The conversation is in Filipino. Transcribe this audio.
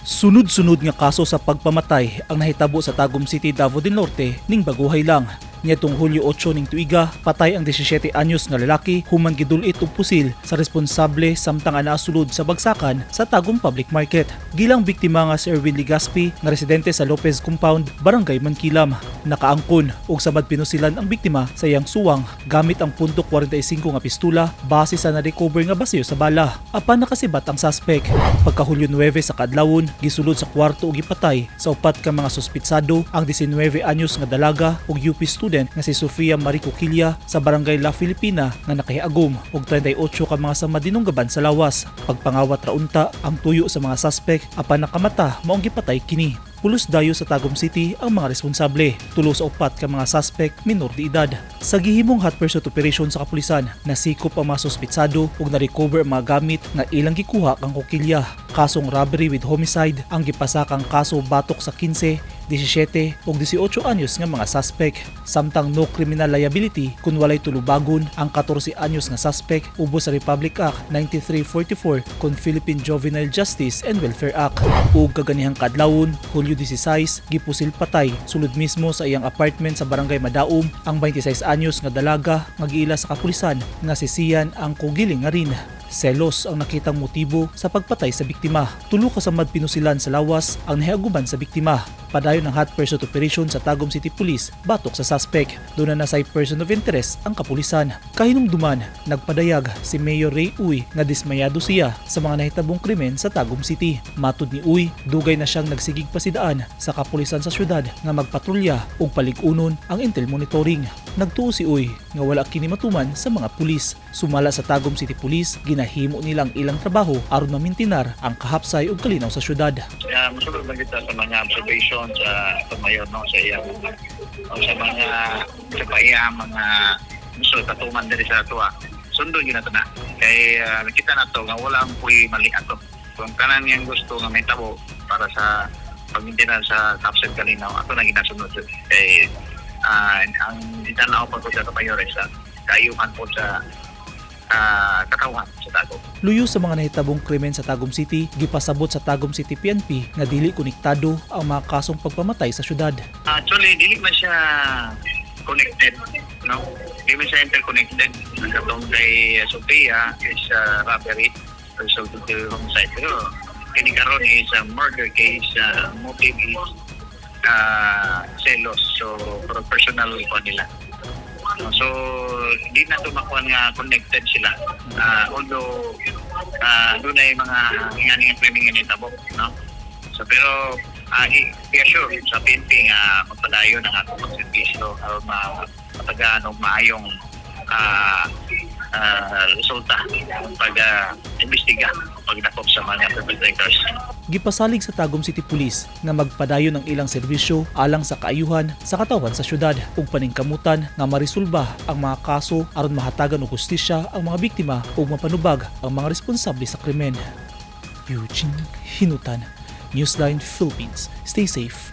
Sunod-sunod nga kaso sa pagpamatay ang nahitabo sa Tagum City, Davao del Norte ning baguhay lang. Niadtong Hulyo 8 ning tuiga, patay ang 17 anyos nga lalaki human gidulit og pusil sa responsable samtang anaa sulod sa bagsakan sa Tagum Public Market. Gilang biktima nga si Erwin Ligaspi nga residente sa Lopez Compound, Barangay Mankilam. Nakaangkon og samad pinusilan ang biktima sa iyang suwang gamit ang .45 nga pistola base sa na-recover nga basiyo sa bala. Apan nakasibat ang suspect. Pagka Hulyo 9 sa kadlawon, gisulod sa kwarto og gipatay sa upat ka mga suspitsado ang 19 anyos nga dalaga ug UP student nga si Sofia Marico Quilla sa Barangay La Filipina nga nakahiagom og 38 ka mga samadinunggaban sa lawas. Pagpangawat raunta ang tuyo sa mga suspect apan nakamata maong gipatay kini. Pulos dayo sa Tagum City ang mga responsable. Tulo sa upat ka mga suspect minor de edad. Sa gihimong hot pursuit operation sa kapulisan, nasikop ang mga suspitsado ug na-recover ang mga gamit nga ilang gikuha kang kokilya. Kasong robbery with homicide ang gipasakang kaso batok sa 15, 17 ug 18 anyos nga mga suspect. Samtang no criminal liability kung walay tulubagon ang 14 anyos nga suspect ubos sa Republic Act 9344 kon Philippine Juvenile Justice and Welfare Act. Ug kaganihang kadlawon, Hulyo 16, gipusil patay sulod mismo sa iyang apartment sa Barangay Madaum ang 26 anyos nga dalaga nga giila sa kapulisan nga si Sian ang kugiling nga rin. Selos ang nakitang motibo sa pagpatay sa biktima. Tulo ka samad pinusilan sa lawas ang nahiaguman sa biktima. Padayon ng hot pursuit operation sa Tagum City Police batok sa suspect. Doon na nasay person of interest ang kapulisan. Kahinumduman, nagpadayag si Mayor Ray Uy nga dismayado siya sa mga nahitabong krimen sa Tagum City. Matud ni Uy, dugay na siyang nagsigig pasidaan sa kapulisan sa syudad nga magpatrolya ug paligunon ang intel monitoring. Nagtuo si Uy nga wala kini matuman sa mga pulis. Sumala sa Tagum City Police, ginahimo nilang ilang trabaho aron mamintinar ang kahapsay ug kalinaw sa syudad. Musulod lang kita sa mga observation sa mayor no sa iyang o sa mga sa paiyang mga gusto tatuman diri sa ato. Sundo gyud nato na kay nakita nato nga wala ang puy mali ato. Kung kanan yang gusto nga may tabo para sa pagmintinar sa kapsel kalinaw ato na ginasunod kay ang ditanaw pa ko sa mayor sa kaayuhan po sa katawan sa Tagum. Luyo sa mga nahitabong krimen sa Tagum City, gipasabot sa Tagum City PNP na dili konektado ang mga kasong pagpamatay sa syudad. Actually, dili man siya connected, no? Dili man siya interconnected. Katong kay Sofia is robbery, result of the homicide. Pero kini karon is a murder case, motive is selos, so personal ko nila. So, di na tumakuan nga connected sila. Although, doon ay mga inganing krimen nga tabok, no? So, pero, i-assure sa PNP nga magpadayo ng atong pagservisyo o matagaan o maayong resulta pag-imbestiga pagdakop sa mga perpetrators. Gipasalig sa Tagum City Police nga magpadayon ng ilang serbisyo alang sa kaayuhan sa katawan sa syudad ug paningkamutan nga marisolba ang mga kaso aron mahatagan og hustisya ang mga biktima ug mapanubag ang mga responsable sa krimen. Eugene Hinutan, Newsline Philippines. Stay safe.